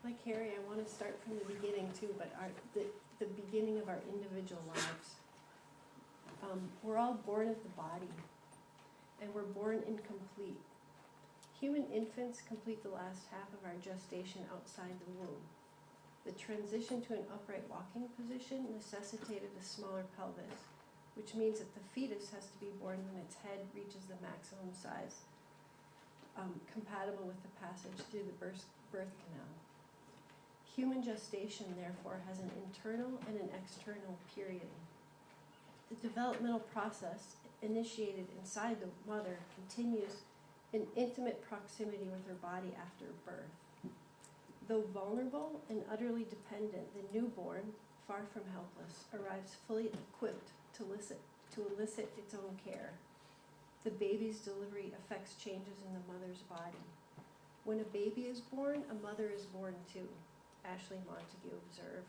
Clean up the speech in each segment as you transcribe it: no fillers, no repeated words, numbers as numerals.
Like Harry, I want to start from the beginning too, but the beginning of our individual lives. We're all born of the body, and we're born incomplete. Human infants complete the last half of our gestation outside the womb. The transition to an upright walking position necessitated a smaller pelvis, which means that the fetus has to be born when its head reaches the maximum size, compatible with the passage through the birth canal. Human gestation, therefore, has an internal and an external period. The developmental process, initiated inside the mother, continues in intimate proximity with her body after birth. Though vulnerable and utterly dependent, the newborn, far from helpless, arrives fully equipped to elicit its own care. The baby's delivery affects changes in the mother's body. When a baby is born, a mother is born too, Ashley Montague observed.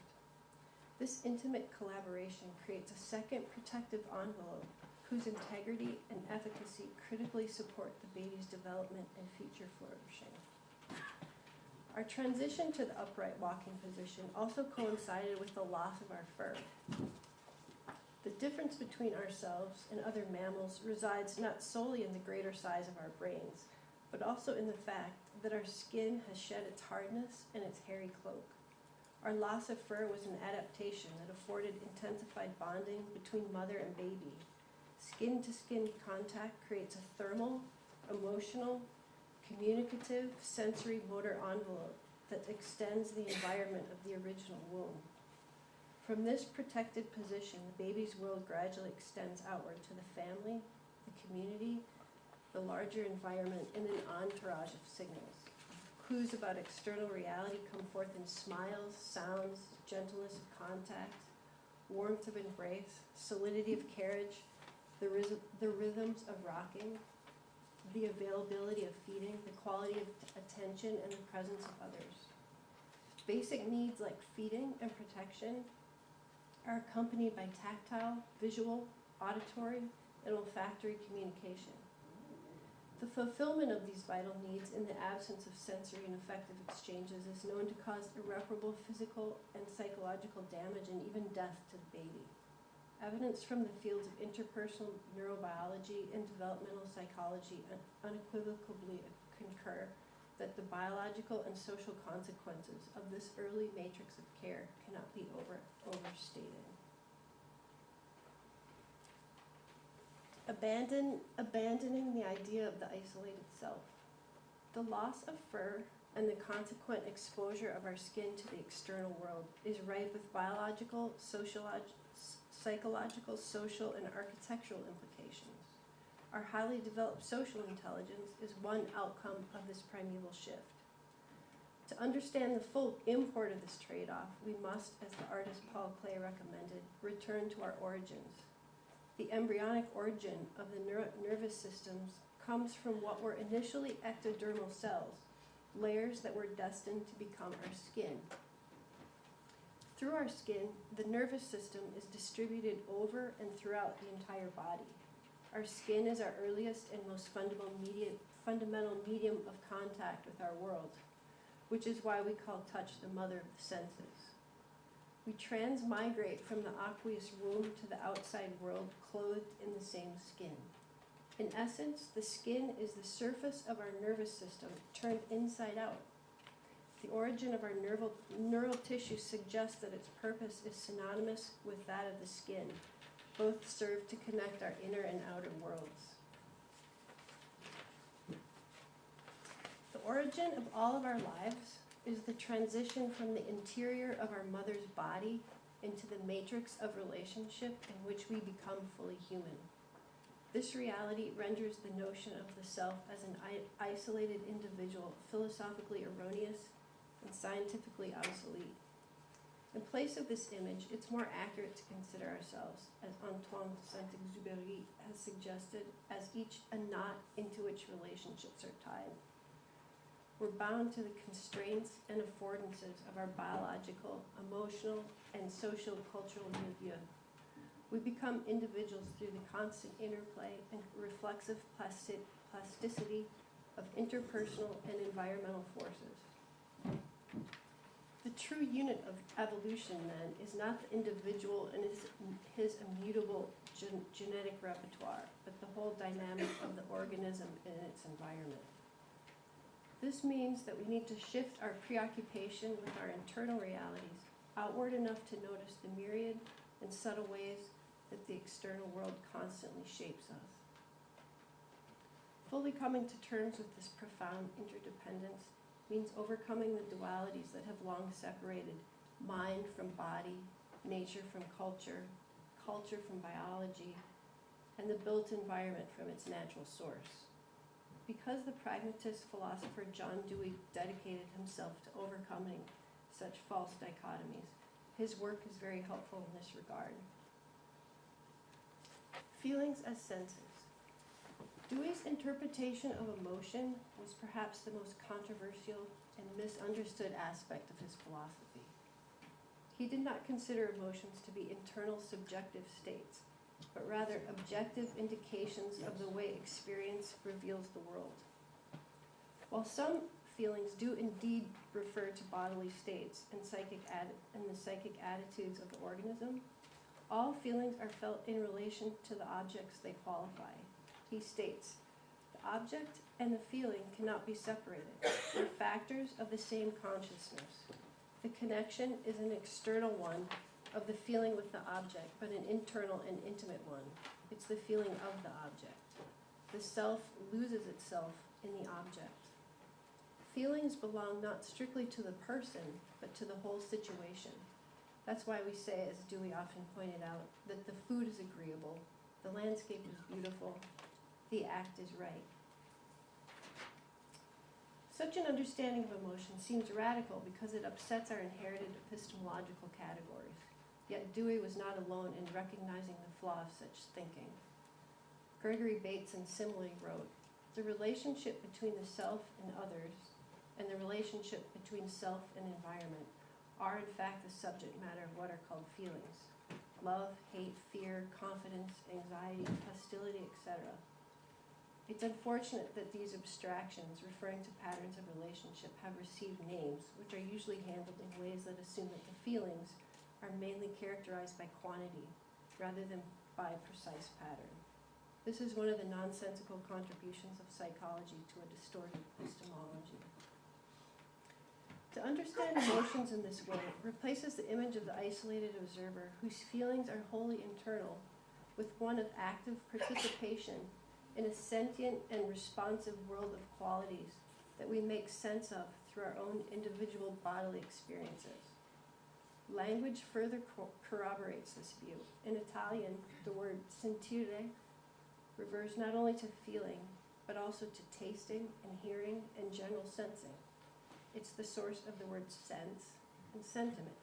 This intimate collaboration creates a second protective envelope whose integrity and efficacy critically support the baby's development and future flourishing. Our transition to the upright walking position also coincided with the loss of our fur. The difference between ourselves and other mammals resides not solely in the greater size of our brains, but also in the fact that our skin has shed its hardness and its hairy cloak. Our loss of fur was an adaptation that afforded intensified bonding between mother and baby. Skin-to-skin contact creates a thermal, emotional, communicative, sensory motor envelope that extends the environment of the original womb. From this protected position, the baby's world gradually extends outward to the family, the community, the larger environment, and an entourage of signals. Clues about external reality come forth in smiles, sounds, gentleness of contact, warmth of embrace, solidity of carriage, the rhythms of rocking, the availability of feeding, the quality of attention, and the presence of others. Basic needs like feeding and protection are accompanied by tactile, visual, auditory, and olfactory communication. The fulfillment of these vital needs in the absence of sensory and affective exchanges is known to cause irreparable physical and psychological damage and even death to the baby. Evidence from the fields of interpersonal neurobiology and developmental psychology unequivocally concur that the biological and social consequences of this early matrix of care cannot be overstated. Abandoning the idea of the isolated self. The loss of fur and the consequent exposure of our skin to the external world is rife with biological, psychological, social, and architectural implications. Our highly developed social intelligence is one outcome of this primeval shift. To understand the full import of this trade-off, we must, as the artist Paul Klee recommended, return to our origins. The embryonic origin of the nervous systems comes from what were initially ectodermal cells, layers that were destined to become our skin. Through our skin, the nervous system is distributed over and throughout the entire body. Our skin is our earliest and most fundamental medium of contact with our world, which is why we call touch the mother of the senses. We transmigrate from the aqueous womb to the outside world clothed in the same skin. In essence, the skin is the surface of our nervous system turned inside out. The origin of our neural tissue suggests that its purpose is synonymous with that of the skin. Both serve to connect our inner and outer worlds. The origin of all of our lives is the transition from the interior of our mother's body into the matrix of relationship in which we become fully human. This reality renders the notion of the self as an isolated individual philosophically erroneous and scientifically obsolete. In place of this image, it's more accurate to consider ourselves, as Antoine de Saint-Exupéry has suggested, as each a knot into which relationships are tied. We're bound to the constraints and affordances of our biological, emotional, and social-cultural milieu. We become individuals through the constant interplay and reflexive plasticity of interpersonal and environmental forces. The true unit of evolution, then, is not the individual and his immutable genetic repertoire, but the whole dynamic of the organism and its environment. This means that we need to shift our preoccupation with our internal realities outward enough to notice the myriad and subtle ways that the external world constantly shapes us. Fully coming to terms with this profound interdependence means overcoming the dualities that have long separated mind from body, nature from culture, culture from biology, and the built environment from its natural source. Because the pragmatist philosopher John Dewey dedicated himself to overcoming such false dichotomies, his work is very helpful in this regard. Feelings as senses. Dewey's interpretation of emotion was perhaps the most controversial and misunderstood aspect of his philosophy. He did not consider emotions to be internal subjective states, but rather objective indications of the way experience reveals the world. While some feelings do indeed refer to bodily states and the psychic attitudes of the organism, all feelings are felt in relation to the objects they qualify. He states, the object and the feeling cannot be separated. They're factors of the same consciousness. The connection is an external one of the feeling with the object, but an internal and intimate one. It's the feeling of the object. The self loses itself in the object. Feelings belong not strictly to the person, but to the whole situation. That's why we say, as Dewey often pointed out, that the food is agreeable, the landscape is beautiful, the act is right. Such an understanding of emotion seems radical because it upsets our inherited epistemological categories. Yet Dewey was not alone in recognizing the flaw of such thinking. Gregory Bateson similarly wrote, the relationship between the self and others, and the relationship between self and environment, are in fact the subject matter of what are called feelings. Love, hate, fear, confidence, anxiety, hostility, etc. It's unfortunate that these abstractions, referring to patterns of relationship, have received names, which are usually handled in ways that assume that the feelings are mainly characterized by quantity, rather than by precise pattern. This is one of the nonsensical contributions of psychology to a distorted epistemology. To understand emotions in this way replaces the image of the isolated observer whose feelings are wholly internal with one of active participation in a sentient and responsive world of qualities that we make sense of through our own individual bodily experiences. Language further corroborates this view. In Italian, the word sentire refers not only to feeling, but also to tasting and hearing and general sensing. It's the source of the words sense and sentiment.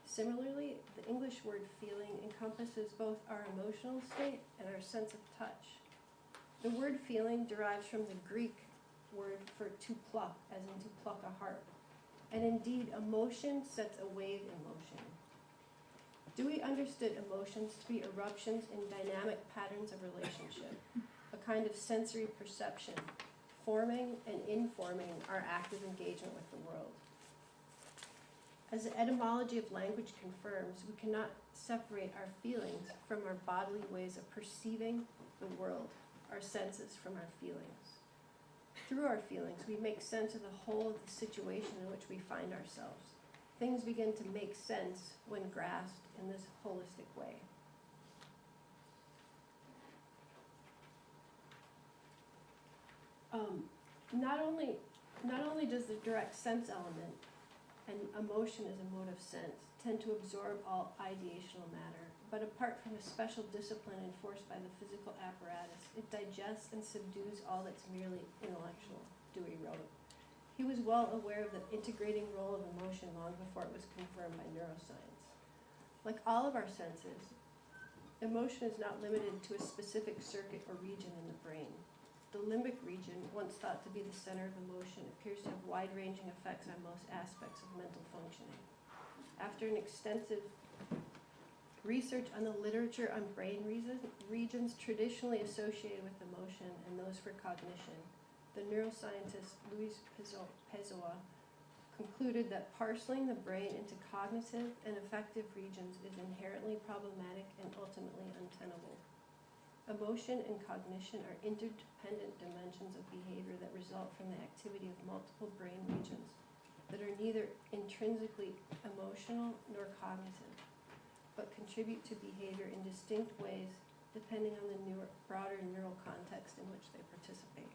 Similarly, the English word feeling encompasses both our emotional state and our sense of touch. The word feeling derives from the Greek word for to pluck, as in to pluck a harp. And indeed, emotion sets a wave in motion. Dewey understood emotions to be eruptions in dynamic patterns of relationship, a kind of sensory perception, forming and informing our active engagement with the world. As the etymology of language confirms, we cannot separate our feelings from our bodily ways of perceiving the world, our senses from our feelings. Through our feelings, we make sense of the whole of the situation in which we find ourselves. Things begin to make sense when grasped in this holistic way. Not only does the direct sense element and emotion as a mode of sense tend to absorb all ideational matter, but apart from a special discipline enforced by the physical apparatus, it digests and subdues all that's merely intellectual, Dewey wrote. He was well aware of the integrating role of emotion long before it was confirmed by neuroscience. Like all of our senses, emotion is not limited to a specific circuit or region in the brain. The limbic region, once thought to be the center of emotion, appears to have wide-ranging effects on most aspects of mental functioning. After an extensive research on the literature on brain regions traditionally associated with emotion and those for cognition, the neuroscientist Luis Pessoa concluded that parceling the brain into cognitive and affective regions is inherently problematic and ultimately untenable. Emotion and cognition are interdependent dimensions of behavior that result from the activity of multiple brain regions that are neither intrinsically emotional nor cognitive, but contribute to behavior in distinct ways depending on the broader neural context in which they participate.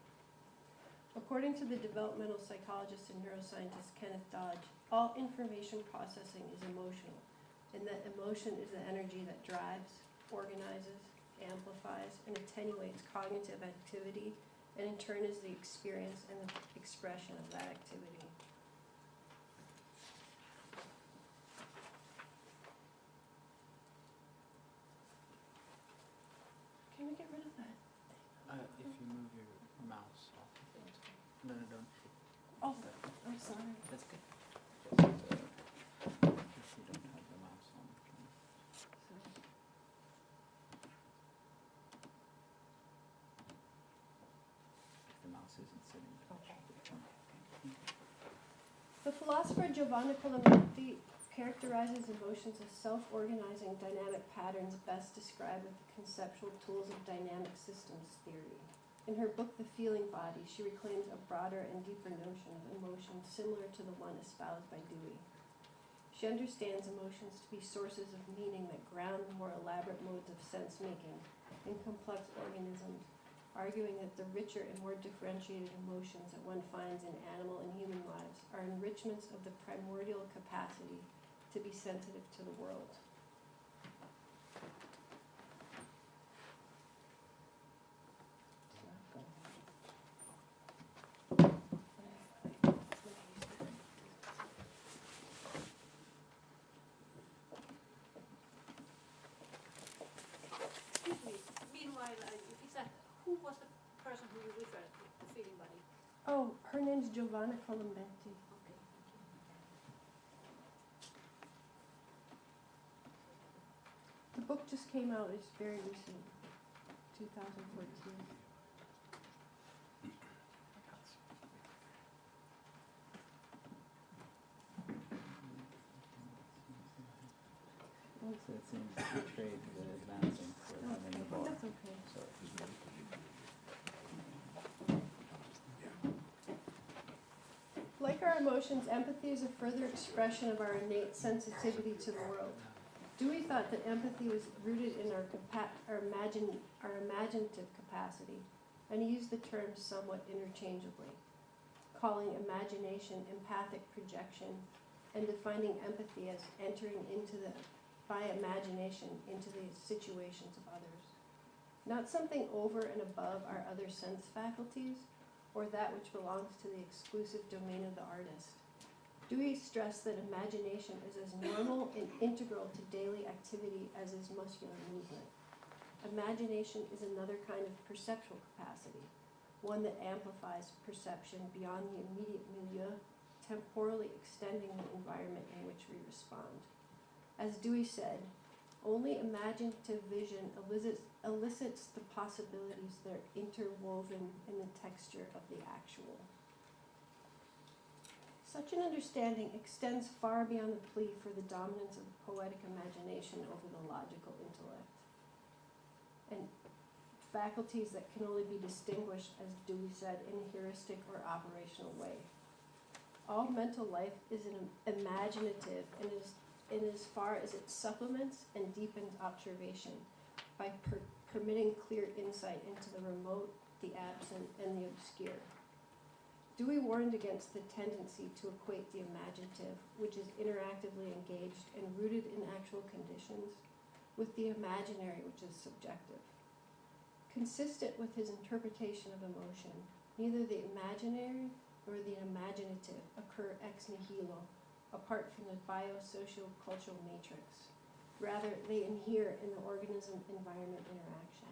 According to the developmental psychologist and neuroscientist Kenneth Dodge, all information processing is emotional, and that emotion is the energy that drives, organizes, amplifies, and attenuates cognitive activity, and in turn is the experience and the expression of that activity. Can we get rid of that? If you move your mouse off of it. No, don't. Oh, I'm sorry. That's good. Just, if you don't have the mouse on. If the mouse isn't sitting there. Okay. The philosopher Giovanni Clementi characterizes emotions as self-organizing dynamic patterns best described with the conceptual tools of dynamic systems theory. In her book, The Feeling Body, she reclaims a broader and deeper notion of emotion similar to the one espoused by Dewey. She understands emotions to be sources of meaning that ground the more elaborate modes of sense-making in complex organisms, arguing that the richer and more differentiated emotions that one finds in animal and human lives are enrichments of the primordial capacity to be sensitive to the world. Excuse me. Meanwhile, is that, who was the person who you referred to, the feeling body? Oh, her name's Giovanna Clementi. Okay, The book just came out, it's very recent, 2014. So it seems the trade advancing for having the bar. That's okay. So Like our emotions, empathy is a further expression of our innate sensitivity to the world. Dewey thought that empathy was rooted in our imaginative capacity, and he used the terms somewhat interchangeably, calling imagination empathic projection and defining empathy as entering by imagination into the situations of others. Not something over and above our other sense faculties, or that which belongs to the exclusive domain of the artist. Dewey stressed that imagination is as normal and integral to daily activity as is muscular movement. Imagination is another kind of perceptual capacity, one that amplifies perception beyond the immediate milieu, temporally extending the environment in which we respond. As Dewey said, only imaginative vision elicits the possibilities that are interwoven in the texture of the actual. Such an understanding extends far beyond the plea for the dominance of the poetic imagination over the logical intellect, and faculties that can only be distinguished, as Dewey said, in a heuristic or operational way. All mental life is imaginative and in as far as it supplements and deepens observation by permitting clear insight into the remote, the absent, and the obscure. Dewey warned against the tendency to equate the imaginative, which is interactively engaged and rooted in actual conditions, with the imaginary, which is subjective. Consistent with his interpretation of emotion, neither the imaginary nor the imaginative occur ex nihilo, apart from the biosocial-cultural matrix. Rather, they inhere in the organism-environment interaction.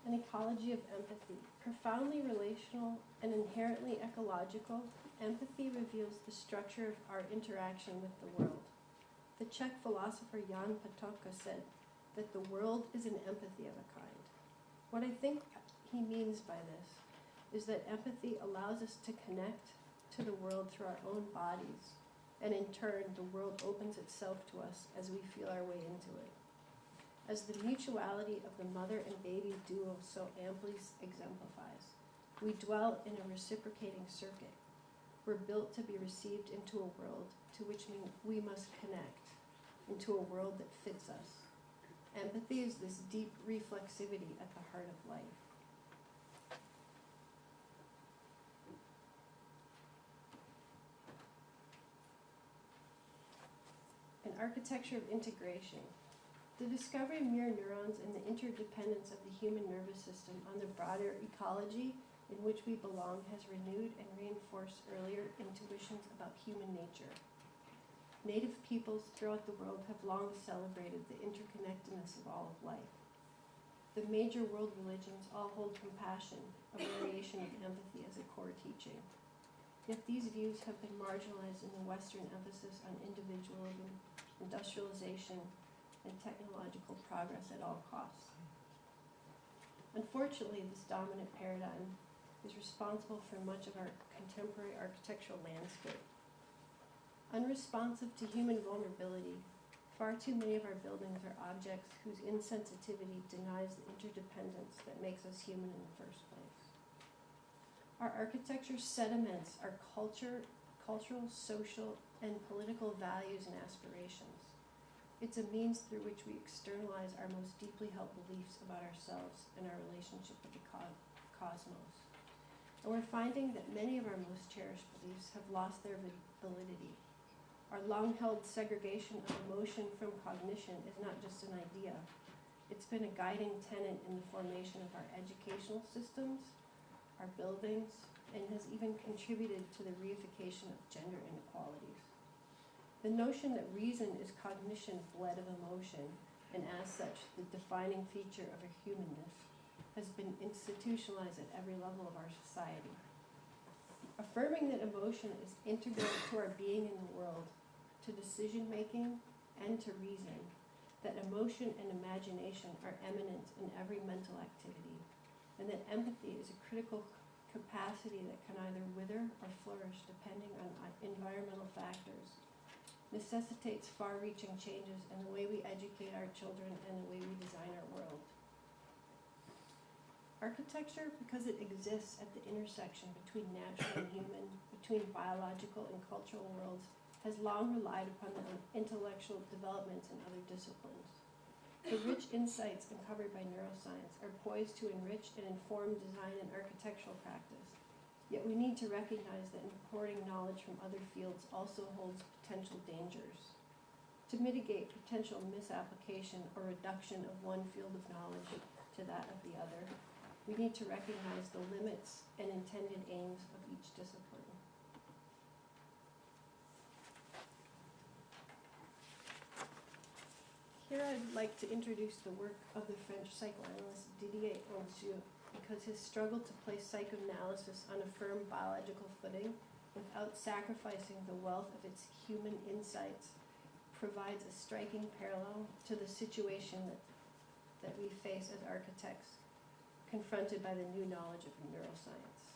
And ecology of empathy. Profoundly relational and inherently ecological, empathy reveals the structure of our interaction with the world. The Czech philosopher Jan Patočka said that the world is an empathy of a kind. What I think he means by this is that empathy allows us to connect to the world through our own bodies, and in turn, the world opens itself to us as we feel our way into it. As the mutuality of the mother and baby duo so amply exemplifies, we dwell in a reciprocating circuit. We're built to be received into a world to which we must connect, into a world that fits us. Empathy is this deep reflexivity at the heart of life. An architecture of integration. The discovery of mirror neurons and the interdependence of the human nervous system on the broader ecology in which we belong has renewed and reinforced earlier intuitions about human nature. Native peoples throughout the world have long celebrated the interconnectedness of all of life. The major world religions all hold compassion, a variation of empathy, as a core teaching. Yet these views have been marginalized in the Western emphasis on individualism, industrialization, and technological progress at all costs. Unfortunately, this dominant paradigm is responsible for much of our contemporary architectural landscape. Unresponsive to human vulnerability, far too many of our buildings are objects whose insensitivity denies the interdependence that makes us human in the first place. Our architecture sediments our cultural, social, and political values and aspirations. It's a means through which we externalize our most deeply held beliefs about ourselves and our relationship with the cosmos. And we're finding that many of our most cherished beliefs have lost their validity. Our long-held segregation of emotion from cognition is not just an idea. It's been a guiding tenet in the formation of our educational systems, our buildings, and has even contributed to the reification of gender inequalities. The notion that reason is cognition bled of emotion, and as such, the defining feature of our humanness, has been institutionalized at every level of our society. Affirming that emotion is integral to our being in the world, to decision-making, and to reason, that emotion and imagination are eminent in every mental activity, and that empathy is a critical capacity that can either wither or flourish depending on environmental factors, necessitates far-reaching changes in the way we educate our children and the way we design our world. Architecture, because it exists at the intersection between natural and human, between biological and cultural worlds, has long relied upon the intellectual developments in other disciplines. The rich insights uncovered by neuroscience are poised to enrich and inform design and architectural practice. Yet we need to recognize that importing knowledge from other fields also holds potential dangers. To mitigate potential misapplication or reduction of one field of knowledge to that of the other, we need to recognize the limits and intended aims of each discipline. Here I'd like to introduce the work of the French psychoanalyst Didier Onzieux, because his struggle to place psychoanalysis on a firm biological footing without sacrificing the wealth of its human insights provides a striking parallel to the situation that we face as architects, confronted by the new knowledge of neuroscience.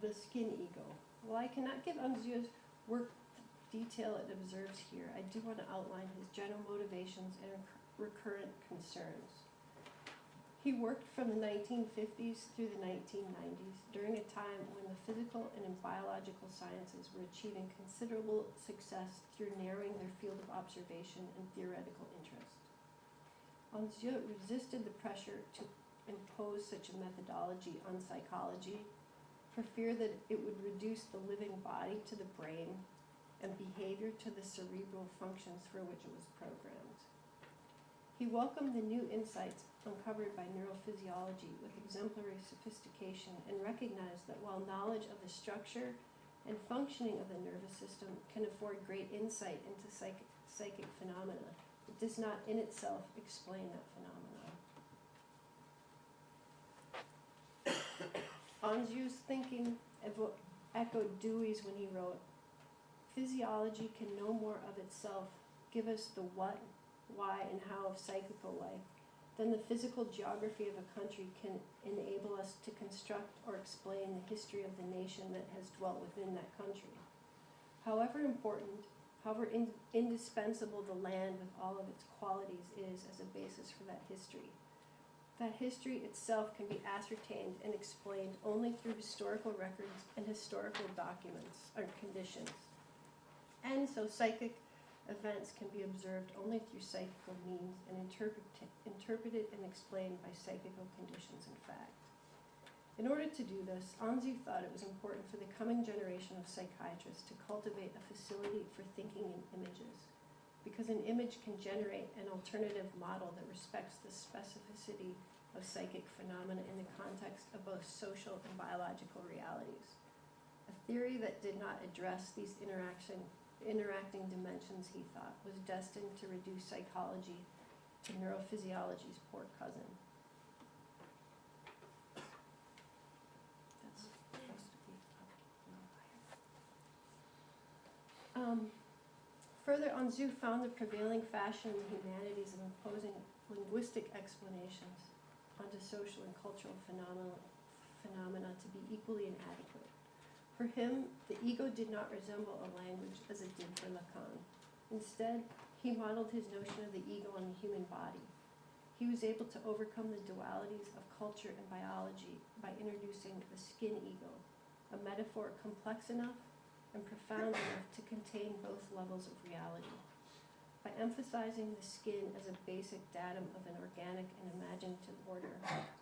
The skin ego. While I cannot give Onzieux's work detail it observes here, I do want to outline his general motivations and recurrent concerns. He worked from the 1950s through the 1990s, during a time when the physical and biological sciences were achieving considerable success through narrowing their field of observation and theoretical interest. Onzieux resisted the pressure to impose such a methodology on psychology, for fear that it would reduce the living body to the brain and behavior to the cerebral functions for which it was programmed. He welcomed the new insights uncovered by neurophysiology with exemplary sophistication and recognized that while knowledge of the structure and functioning of the nervous system can afford great insight into psychic phenomena, it does not in itself explain that phenomenon. Onzu's thinking echoed Dewey's when he wrote, "Physiology can no more of itself give us the what, why, and how of psychical life than the physical geography of a country can enable us to construct or explain the history of the nation that has dwelt within that country. However important, however indispensable the land with all of its qualities is as a basis for that history itself can be ascertained and explained only through historical records and historical documents or conditions. And so psychic events can be observed only through psychical means and interpreted and explained by psychical conditions and fact." In order to do this, Onzu thought it was important for the coming generation of psychiatrists to cultivate a facility for thinking in images, because an image can generate an alternative model that respects the specificity of psychic phenomena in the context of both social and biological realities. A theory that did not address these interacting dimensions, he thought, was destined to reduce psychology to neurophysiology's poor cousin. That's supposed to be up a little higher. Further, Onzu found the prevailing fashion in the humanities of imposing linguistic explanations onto social and cultural phenomena to be equally inadequate. For him, the ego did not resemble a language as it did for Lacan. Instead, he modeled his notion of the ego on the human body. He was able to overcome the dualities of culture and biology by introducing the skin ego, a metaphor complex enough and profound enough to contain both levels of reality. By emphasizing the skin as a basic datum of an organic and imaginative order,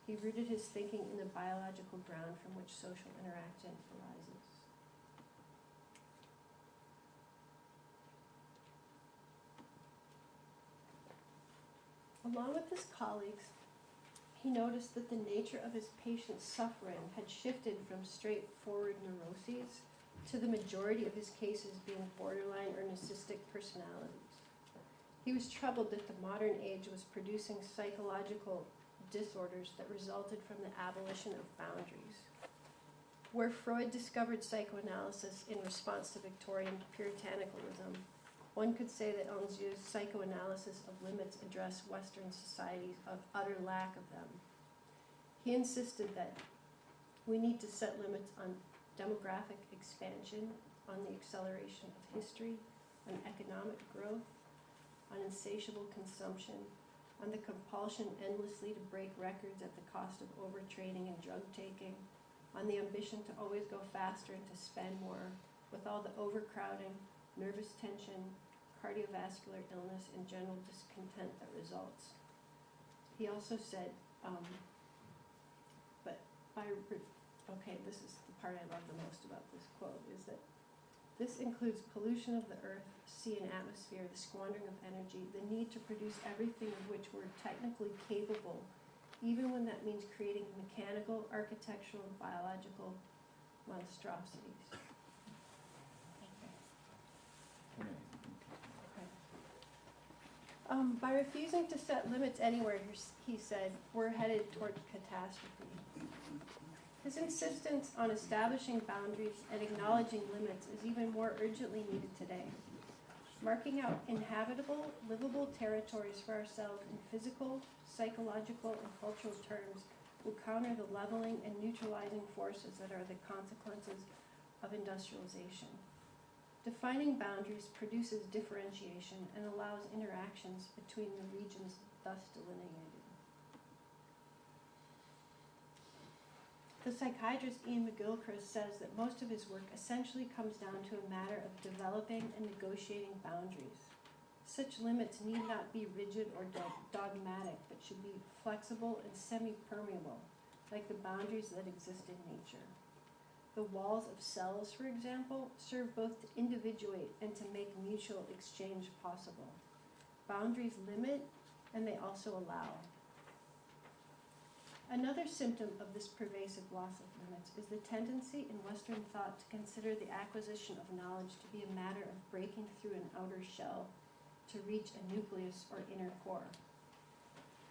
he rooted his thinking in the biological ground from which social interaction arises. Along with his colleagues, he noticed that the nature of his patients' suffering had shifted from straightforward neuroses to the majority of his cases being borderline or narcissistic personalities. He was troubled that the modern age was producing psychological disorders that resulted from the abolition of boundaries. Where Freud discovered psychoanalysis in response to Victorian puritanicalism, one could say that Onzu's psychoanalysis of limits addressed Western societies of utter lack of them. He insisted that we need to set limits on demographic expansion, on the acceleration of history, on economic growth, on insatiable consumption, on the compulsion endlessly to break records at the cost of overtraining and drug taking, on the ambition to always go faster and to spend more, with all the overcrowding, nervous tension, cardiovascular illness, and general discontent that results. He also said, this is the part I love the most about this quote, is that this includes pollution of the earth, sea, and atmosphere, the squandering of energy, the need to produce everything of which we're technically capable, even when that means creating mechanical, architectural, and biological monstrosities. By refusing to set limits anywhere, he said, we're headed toward catastrophe. His insistence on establishing boundaries and acknowledging limits is even more urgently needed today. Marking out inhabitable, livable territories for ourselves in physical, psychological, and cultural terms will counter the leveling and neutralizing forces that are the consequences of industrialization. Defining boundaries produces differentiation and allows interactions between the regions thus delineated. The psychiatrist Ian McGilchrist says that most of his work essentially comes down to a matter of developing and negotiating boundaries. Such limits need not be rigid or dogmatic, but should be flexible and semi-permeable, like the boundaries that exist in nature. The walls of cells, for example, serve both to individuate and to make mutual exchange possible. Boundaries limit, and they also allow. Another symptom of this pervasive loss of limits is the tendency in Western thought to consider the acquisition of knowledge to be a matter of breaking through an outer shell to reach a nucleus or inner core.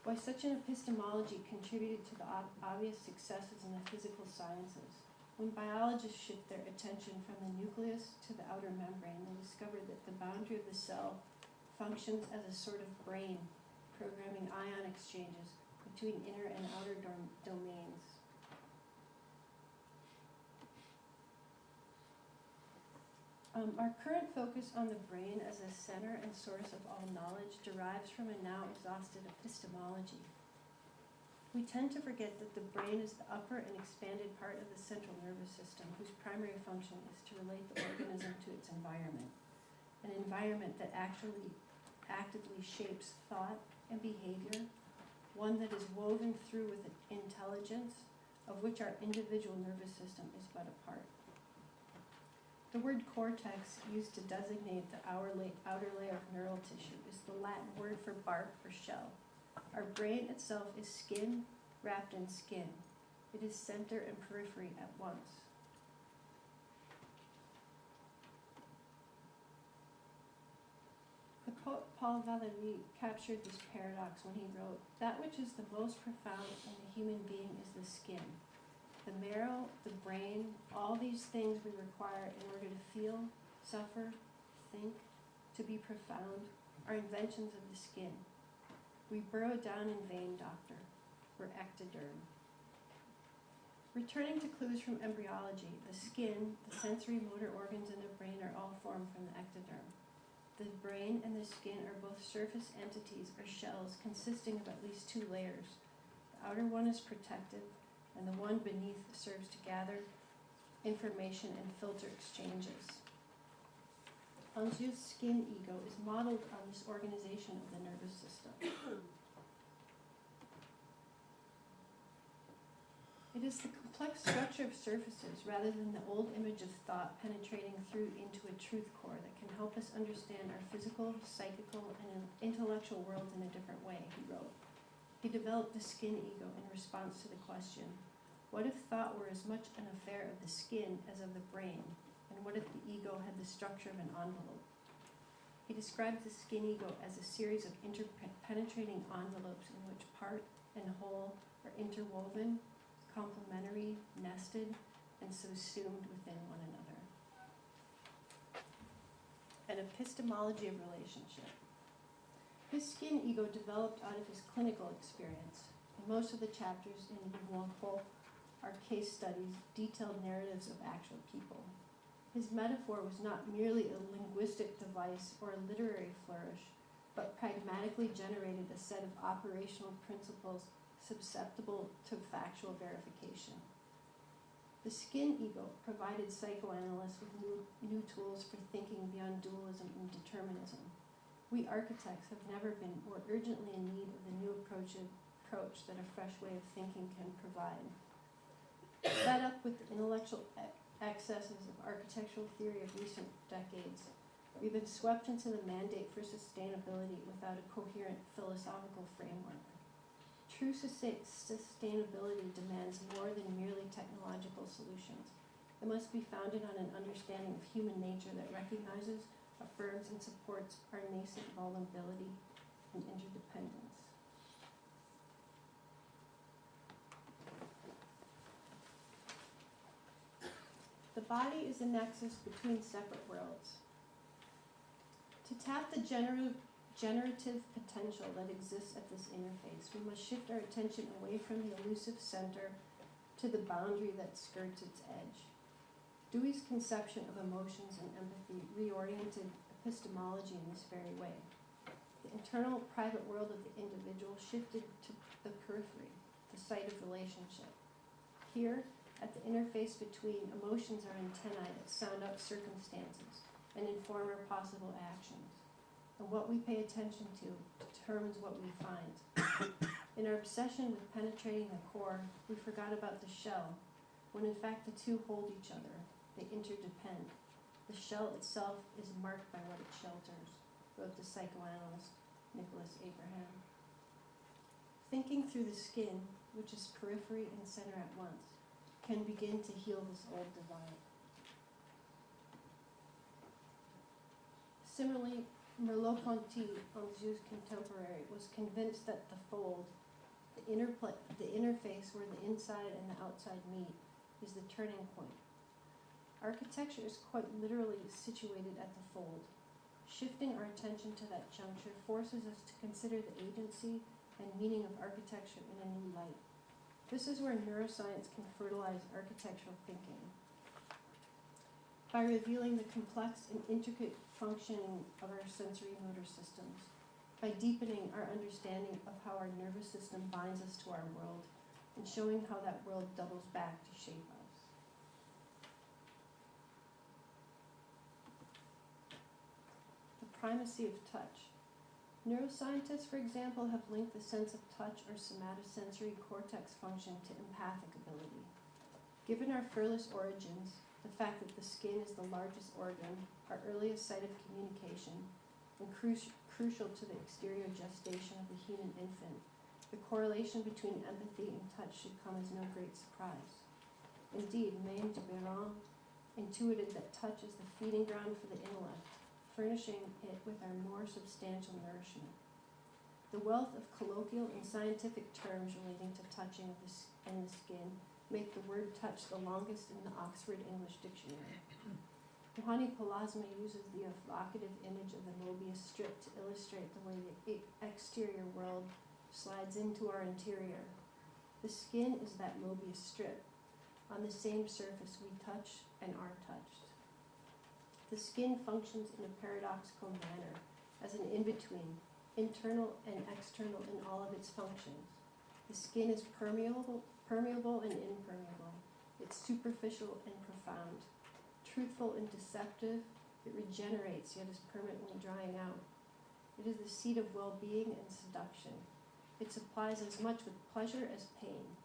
Why such an epistemology contributed to the obvious successes in the physical sciences. When biologists shift their attention from the nucleus to the outer membrane, they discovered that the boundary of the cell functions as a sort of brain, programming ion exchanges between inner and outer domains. Our current focus on the brain as a center and source of all knowledge derives from a now exhausted epistemology. We tend to forget that the brain is the upper and expanded part of the central nervous system, whose primary function is to relate the organism to its environment, an environment that actively shapes thought and behavior, one that is woven through with intelligence, of which our individual nervous system is but a part. The word cortex, used to designate the outer layer of neural tissue, is the Latin word for bark or shell. Our brain itself is skin wrapped in skin. It is center and periphery at once. The poet Paul Valéry captured this paradox when he wrote, "That which is the most profound in the human being is the skin. The marrow, the brain, all these things we require in order to feel, suffer, think, to be profound, are inventions of the skin. We burrow down in vain, doctor. We're ectoderm." Returning to clues from embryology, the skin, the sensory motor organs in the brain are all formed from the ectoderm. The brain and the skin are both surface entities or shells consisting of at least two layers. The outer one is protective, and the one beneath serves to gather information and filter exchanges. Angiu's skin ego is modeled on this organization of the nervous system. It is the complex structure of surfaces rather than the old image of thought penetrating through into a truth core that can help us understand our physical, psychical, and intellectual worlds in a different way, he wrote. He developed the skin ego in response to the question, what if thought were as much an affair of the skin as of the brain? And what if the ego had the structure of an envelope? He described the skin ego as a series of interpenetrating envelopes in which part and whole are interwoven, complementary, nested, and subsumed within one another. An epistemology of relationship. His skin ego developed out of his clinical experience. In most of the chapters in Montreal are case studies, detailed narratives of actual people. His metaphor was not merely a linguistic device or a literary flourish, but pragmatically generated a set of operational principles susceptible to factual verification. The skin ego provided psychoanalysts with new tools for thinking beyond dualism and determinism. We architects have never been more urgently in need of the new approach that a fresh way of thinking can provide. Fed up with the intellectual excesses of architectural theory of recent decades, we've been swept into the mandate for sustainability without a coherent philosophical framework. True sustainability demands more than merely technological solutions. It must be founded on an understanding of human nature that recognizes, affirms, and supports our nascent vulnerability and interdependence. The body is a nexus between separate worlds. To tap the generative potential that exists at this interface, we must shift our attention away from the elusive center to the boundary that skirts its edge. Dewey's conception of emotions and empathy reoriented epistemology in this very way. The internal private world of the individual shifted to the periphery, the site of relationship. Here, at the interface between, emotions are antennae that sound out circumstances and inform our possible actions. And what we pay attention to determines what we find. In our obsession with penetrating the core, we forgot about the shell, when in fact the two hold each other. They interdepend. The shell itself is marked by what it shelters, wrote the psychoanalyst Nicholas Abraham. Thinking through the skin, which is periphery and center at once, can begin to heal this old divide. Similarly, Merleau-Ponty, Anjou's contemporary, was convinced that the fold, the interface where the inside and the outside meet, is the turning point. Architecture is quite literally situated at the fold. Shifting our attention to that juncture forces us to consider the agency and meaning of architecture in a new light. This is where neuroscience can fertilize architectural thinking. By revealing the complex and intricate functioning of our sensory motor systems, by deepening our understanding of how our nervous system binds us to our world, and showing how that world doubles back to shape us. The primacy of touch. Neuroscientists, for example, have linked the sense of touch or somatosensory cortex function to empathic ability. Given our furless origins, the fact that the skin is the largest organ, our earliest site of communication, and crucial to the exterior gestation of the human infant, the correlation between empathy and touch should come as no great surprise. Indeed, Maine de Biron intuited that touch is the feeding ground for the intellect, furnishing it with our more substantial nourishment. The wealth of colloquial and scientific terms relating to touching and the skin make the word touch the longest in the Oxford English Dictionary. Juhani Pallasma uses the evocative image of the Mobius strip to illustrate the way the exterior world slides into our interior. The skin is that Mobius strip. On the same surface we touch and are touched. The skin functions in a paradoxical manner as an in-between, internal and external in all of its functions. The skin is permeable and impermeable. It's superficial and profound. Truthful and deceptive, it regenerates yet is permanently drying out. It is the seat of well-being and seduction. It supplies as much with pleasure as pain.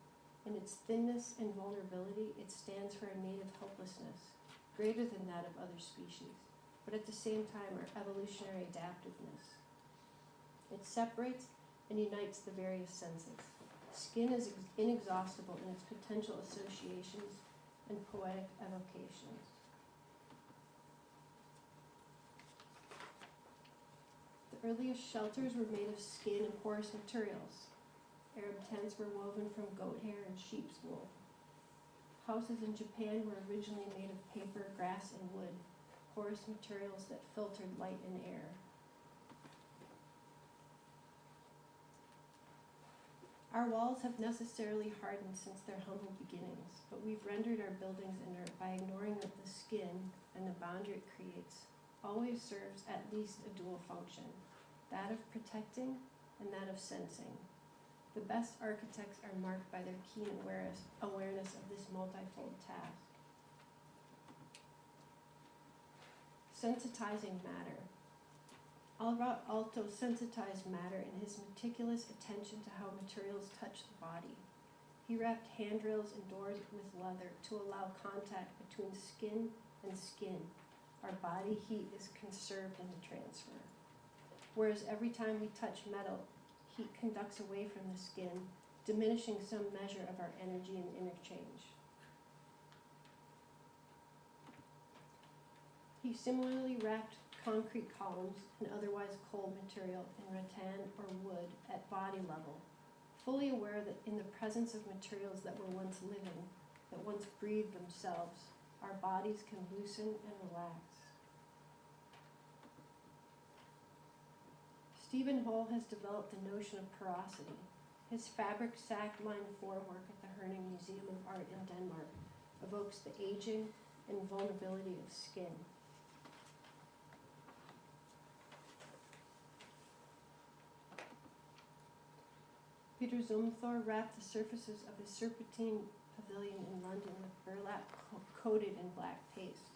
In its thinness and vulnerability, it stands for a native helplessness, greater than that of other species, but at the same time our evolutionary adaptiveness. It separates and unites the various senses. Skin is inexhaustible in its potential associations and poetic evocations. The earliest shelters were made of skin and porous materials. Arab tents were woven from goat hair and sheep's wool. Houses in Japan were originally made of paper, grass, and wood, porous materials that filtered light and air. Our walls have necessarily hardened since their humble beginnings, but we've rendered our buildings inert by ignoring that the skin and the boundary it creates always serves at least a dual function, that of protecting and that of sensing. The best architects are marked by their keen awareness of this multifold task. Sensitizing matter. Alto sensitized matter in his meticulous attention to how materials touch the body. He wrapped handrails and doors with leather to allow contact between skin and skin. Our body heat is conserved in the transfer. Whereas every time we touch metal, heat conducts away from the skin, diminishing some measure of our energy in interchange. He similarly wrapped concrete columns and otherwise cold material in rattan or wood at body level, fully aware that in the presence of materials that were once living, that once breathed themselves, our bodies can loosen and relax. Stephen Hole has developed the notion of porosity. His fabric sack-lined formwork at the Herning Museum of Art in Denmark evokes the aging and vulnerability of skin. Peter Zumthor wrapped the surfaces of his Serpentine Pavilion in London with burlap coated in black paste.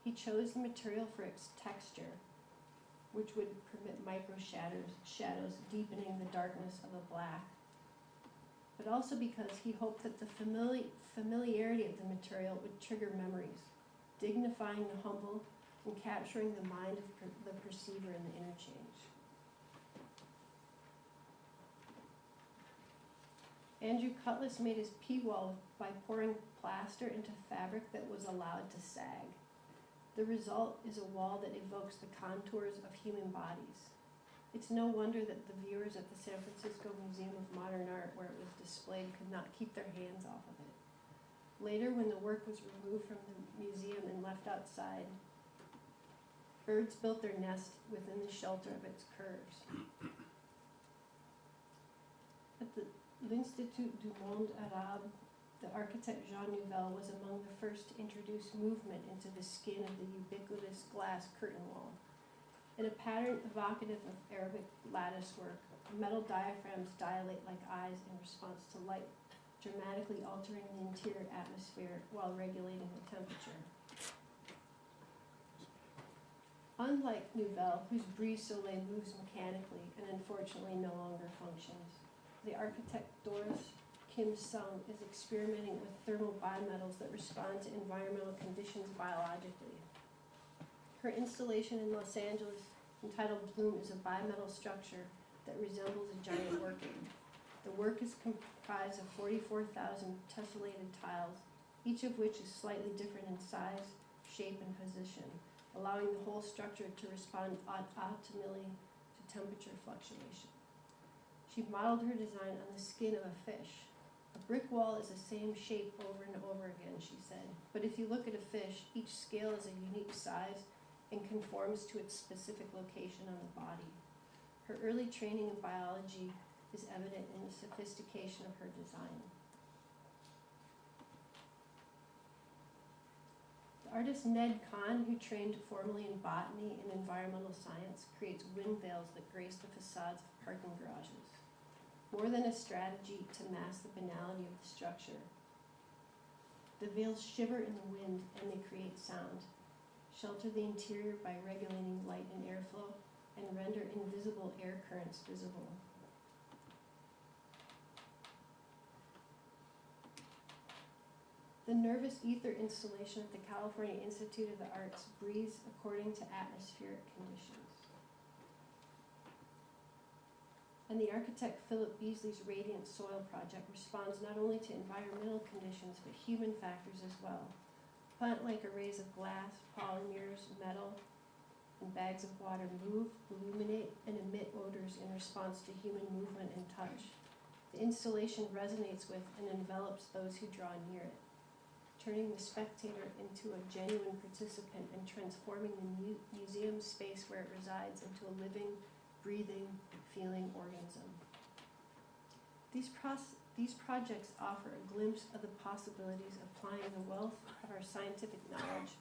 He chose the material for its texture, which would permit micro shadows deepening the darkness of the black, but also because he hoped that the familiarity of the material would trigger memories, dignifying the humble and capturing the mind of the perceiver in the interchange. Andrew Cutlass made his pea wall by pouring plaster into fabric that was allowed to sag. The result is a wall that evokes the contours of human bodies. It's no wonder that the viewers at the San Francisco Museum of Modern Art, where it was displayed, could not keep their hands off of it. Later, when the work was removed from the museum and left outside, birds built their nest within the shelter of its curves. At the l'Institut du Monde Arabe, the architect Jean Nouvel was among the first to introduce movement into the skin of the ubiquitous glass curtain wall. In a pattern evocative of Arabic latticework, metal diaphragms dilate like eyes in response to light, dramatically altering the interior atmosphere while regulating the temperature. Unlike Nouvel, whose brise soleil moves mechanically and unfortunately no longer functions, the architect Doris Kim Sung is experimenting with thermal bimetals that respond to environmental conditions biologically. Her installation in Los Angeles, entitled Bloom, is a bimetal structure that resembles a giant working. The work is comprised of 44,000 tessellated tiles, each of which is slightly different in size, shape, and position, allowing the whole structure to respond optimally to temperature fluctuation. She modeled her design on the skin of a fish. A brick wall is the same shape over and over again, she said, but if you look at a fish, each scale is a unique size and conforms to its specific location on the body. Her early training in biology is evident in the sophistication of her design. The artist Ned Kahn, who trained formally in botany and environmental science, creates wind veils that grace the facades of parking garages. More than a strategy to mask the banality of the structure, the veils shiver in the wind and they create sound, shelter the interior by regulating light and airflow, and render invisible air currents visible. The nervous ether installation at the California Institute of the Arts breathes according to atmospheric conditions. And the architect Philip Beasley's Radiant Soil project responds not only to environmental conditions, but human factors as well. Plant-like arrays of glass, polymers, metal, and bags of water move, illuminate, and emit odors in response to human movement and touch. The installation resonates with and envelops those who draw near it, turning the spectator into a genuine participant and transforming the museum space where it resides into a living, breathing, feeling organism. These projects offer a glimpse of the possibilities of applying the wealth of our scientific knowledge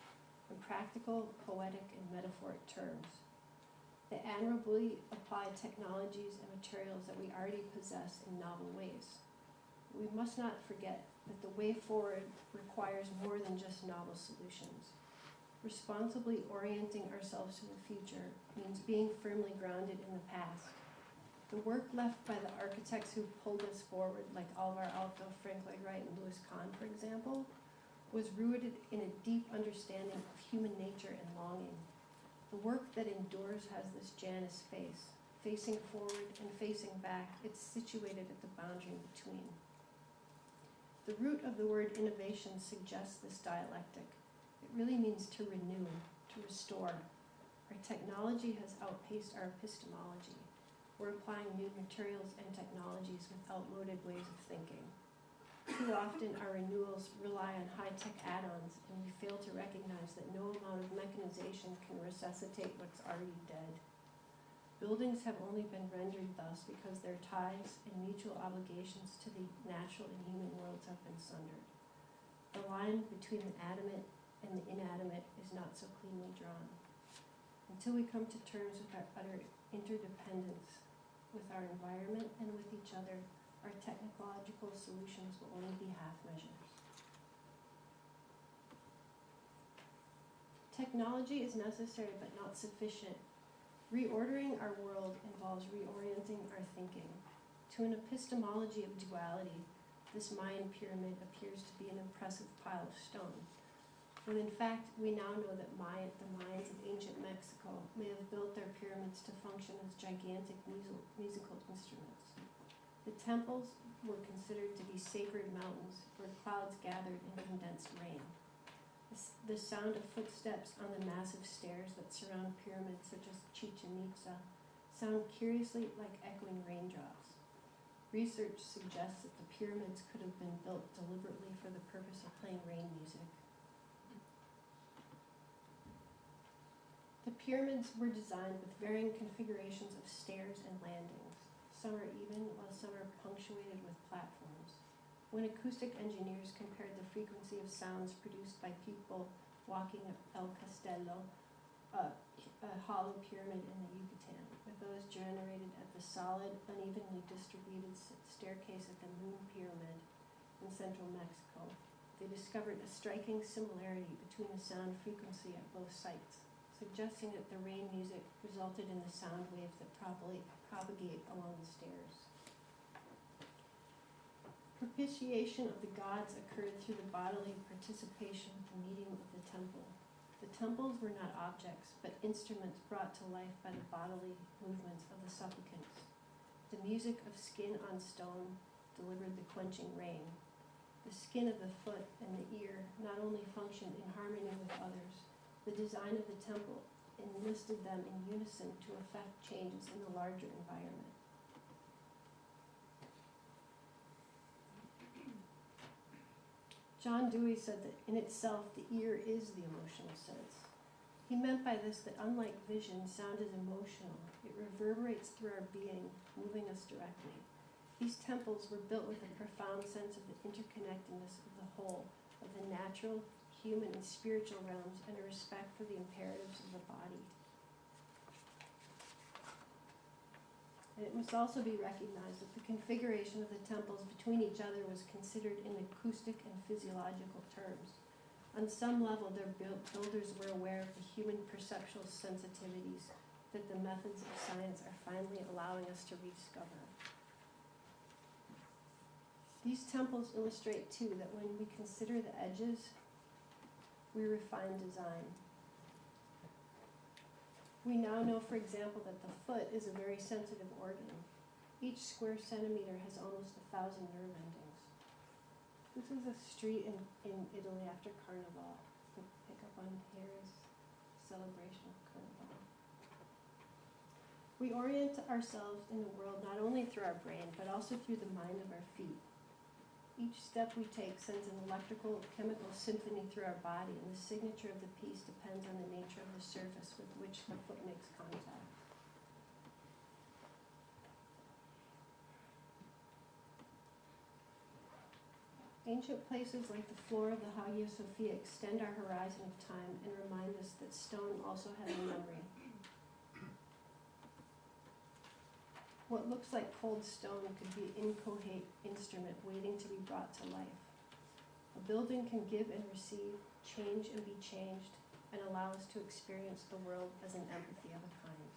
in practical, poetic, and metaphoric terms. They admirably apply technologies and materials that we already possess in novel ways. We must not forget that the way forward requires more than just novel solutions. Responsibly orienting ourselves to the future means being firmly grounded in the past. The work left by the architects who pulled us forward, like Alvar Aalto, Frank Lloyd Wright, and Louis Kahn, for example, was rooted in a deep understanding of human nature and longing. The work that endures has this Janus face, facing forward and facing back. It's situated at the boundary between. The root of the word innovation suggests this dialectic. It really means to renew, to restore. Our technology has outpaced our epistemology. We're applying new materials and technologies with outmoded ways of thinking. Too often our renewals rely on high-tech add-ons, and we fail to recognize that no amount of mechanization can resuscitate what's already dead. Buildings have only been rendered thus because their ties and mutual obligations to the natural and human worlds have been sundered. The line between the adamant and the inanimate is not so cleanly drawn. Until we come to terms with our utter interdependence with our environment and with each other, our technological solutions will only be half measures. Technology is necessary but not sufficient. Reordering our world involves reorienting our thinking. To an epistemology of duality, this Mayan pyramid appears to be an impressive pile of stone, when in fact we now know that the Mayans of ancient Mexico may have built their pyramids to function as gigantic musical instruments. The temples were considered to be sacred mountains where clouds gathered and condensed rain. The sound of footsteps on the massive stairs that surround pyramids such as Chichen Itza sound curiously like echoing raindrops. Research suggests that the pyramids could have been built deliberately for the purpose of playing rain music. The pyramids were designed with varying configurations of stairs and landings. Some are even, while some are punctuated with platforms. When acoustic engineers compared the frequency of sounds produced by people walking up El Castello, a hollow pyramid in the Yucatan, with those generated at the solid, unevenly distributed staircase at the Moon Pyramid in central Mexico, they discovered a striking similarity between the sound frequency at both sites, suggesting that the rain music resulted in the sound waves that propagate along the stairs. Propitiation of the gods occurred through the bodily participation with the medium of the temple. The temples were not objects, but instruments brought to life by the bodily movements of the supplicants. The music of skin on stone delivered the quenching rain. The skin of the foot and the ear not only functioned in harmony with others, the design of the temple enlisted them in unison to effect changes in the larger environment. John Dewey said that in itself the ear is the emotional sense. He meant by this that unlike vision, sound is emotional. It reverberates through our being, moving us directly. These temples were built with a profound sense of the interconnectedness of the whole, of the natural, human, and spiritual realms, and a respect for the imperatives of the body. And it must also be recognized that the configuration of the temples between each other was considered in acoustic and physiological terms. On some level, their builders were aware of the human perceptual sensitivities that the methods of science are finally allowing us to rediscover. These temples illustrate, too, that when we consider the edges, we refine design. We now know, for example, that the foot is a very sensitive organ. Each square centimeter has almost 1,000 nerve endings. This is a street in Italy after Carnival. The pick up on here is celebration of Carnival. We orient ourselves in the world not only through our brain, but also through the mind of our feet. Each step we take sends an electrical, chemical symphony through our body, and the signature of the piece depends on the nature of the surface with which the foot makes contact. Ancient places like the floor of the Hagia Sophia extend our horizon of time and remind us that stone also has a memory. What looks like cold stone could be an inchoate instrument waiting to be brought to life. A building can give and receive, change and be changed, and allow us to experience the world as an empathy of a kind.